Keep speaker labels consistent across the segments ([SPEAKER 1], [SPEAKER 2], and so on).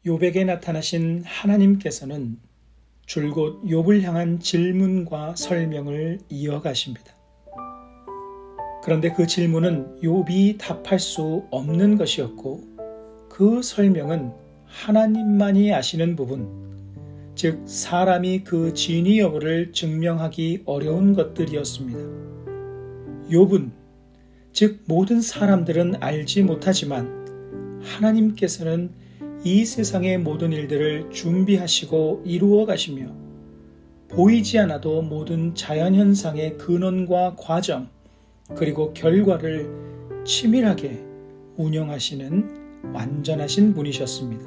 [SPEAKER 1] 욥에게 나타나신 하나님께서는 줄곧 욥을 향한 질문과 설명을 이어가십니다. 그런데 그 질문은 욥이 답할 수 없는 것이었고 그 설명은 하나님만이 아시는 부분, 즉 사람이 그 진위 여부를 증명하기 어려운 것들이었습니다. 욥은, 즉 모든 사람들은 알지 못하지만 하나님께서는 이 세상의 모든 일들을 준비하시고 이루어 가시며 보이지 않아도 모든 자연현상의 근원과 과정 그리고 결과를 치밀하게 운영하시는 완전하신 분이셨습니다.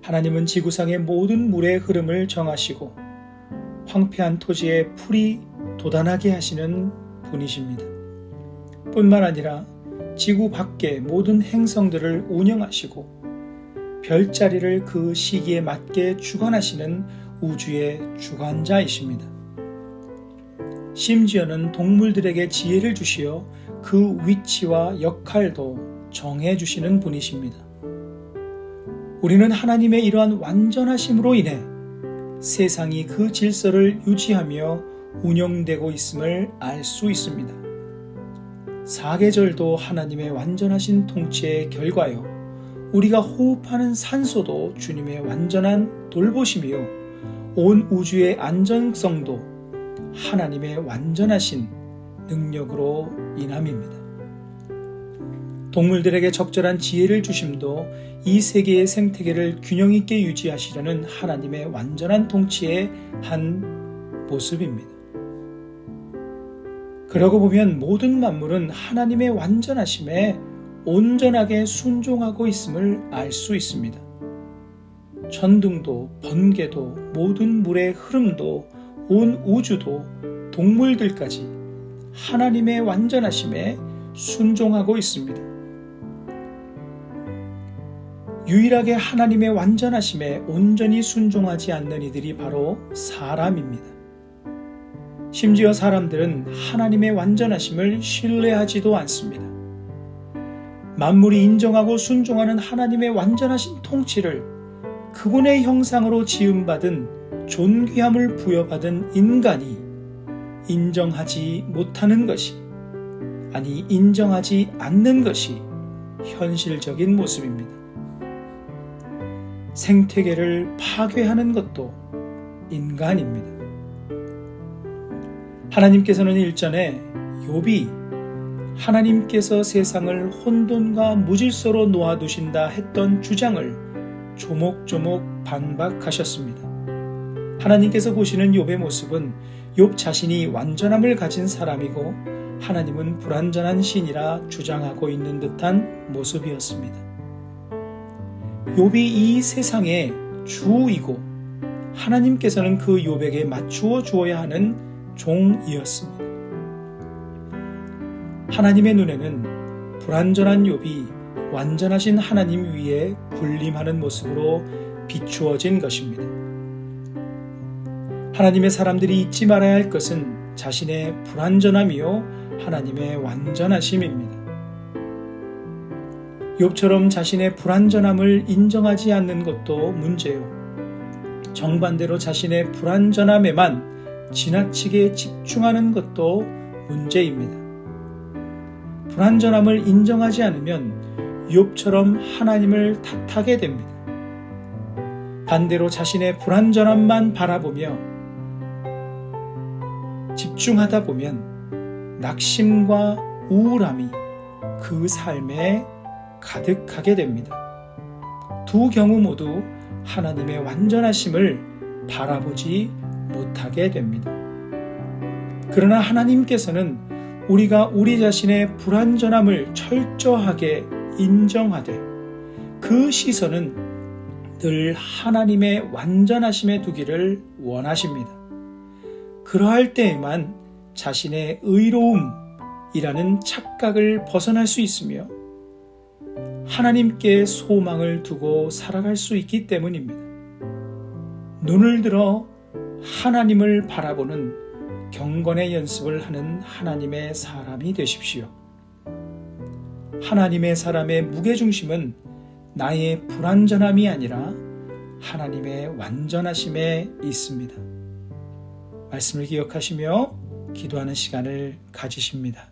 [SPEAKER 1] 하나님은 지구상의 모든 물의 흐름을 정하시고 황폐한 토지에 풀이 돋아나게 하시는 분이십니다. 뿐만 아니라 지구 밖의 모든 행성들을 운영하시고 별자리를 그 시기에 맞게 주관하시는 우주의 주관자이십니다. 심지어는 동물들에게 지혜를 주시어 그 위치와 역할도 정해주시는 분이십니다. 우리는 하나님의 이러한 완전하심으로 인해 세상이 그 질서를 유지하며 운영되고 있음을 알 수 있습니다. 사계절도 하나님의 완전하신 통치의 결과요. 우리가 호흡하는 산소도 주님의 완전한 돌보심이요. 온 우주의 안정성도 하나님의 완전하신 능력으로 인함입니다. 동물들에게 적절한 지혜를 주심도 이 세계의 생태계를 균형 있게 유지하시려는 하나님의 완전한 통치의 한 모습입니다. 그러고 보면 모든 만물은 하나님의 완전하심에 온전하게 순종하고 있음을 알 수 있습니다. 천둥도 번개도 모든 물의 흐름도 온 우주도 동물들까지 하나님의 완전하심에 순종하고 있습니다. 유일하게 하나님의 완전하심에 온전히 순종하지 않는 이들이 바로 사람입니다. 심지어 사람들은 하나님의 완전하심을 신뢰하지도 않습니다. 만물이 인정하고 순종하는 하나님의 완전하신 통치를 그분의 형상으로 지음받은 존귀함을 부여받은 인간이 인정하지 못하는 것이, 아니 인정하지 않는 것이 현실적인 모습입니다. 생태계를 파괴하는 것도 인간입니다. 하나님께서는 일전에 욥이 하나님께서 세상을 혼돈과 무질서로 놓아두신다 했던 주장을 조목조목 반박하셨습니다. 하나님께서 보시는 욥의 모습은 욥 자신이 완전함을 가진 사람이고 하나님은 불완전한 신이라 주장하고 있는 듯한 모습이었습니다. 욥이 이 세상의 주이고 하나님께서는 그 욥에게 맞추어 주어야 하는 종이었습니다. 하나님의 눈에는 불완전한 욥이 완전하신 하나님 위에 군림하는 모습으로 비추어진 것입니다. 하나님의 사람들이 잊지 말아야 할 것은 자신의 불완전함이요 하나님의 완전하심입니다. 욥처럼 자신의 불완전함을 인정하지 않는 것도 문제요. 정반대로 자신의 불완전함에만 지나치게 집중하는 것도 문제입니다. 불완전함을 인정하지 않으면 욥처럼 하나님을 탓하게 됩니다. 반대로 자신의 불완전함만 바라보며 집중하다 보면 낙심과 우울함이 그 삶에 가득하게 됩니다. 두 경우 모두 하나님의 완전하심을 바라보지 못하게 됩니다. 그러나 하나님께서는 우리가 우리 자신의 불완전함을 철저하게 인정하되 그 시선은 늘 하나님의 완전하심에 두기를 원하십니다. 그러할 때에만 자신의 의로움이라는 착각을 벗어날 수 있으며 하나님께 소망을 두고 살아갈 수 있기 때문입니다. 눈을 들어 하나님을 바라보는 경건의 연습을 하는 하나님의 사람이 되십시오. 하나님의 사람의 무게중심은 나의 불완전함이 아니라 하나님의 완전하심에 있습니다. 말씀을 기억하시며 기도하는 시간을 가지십니다.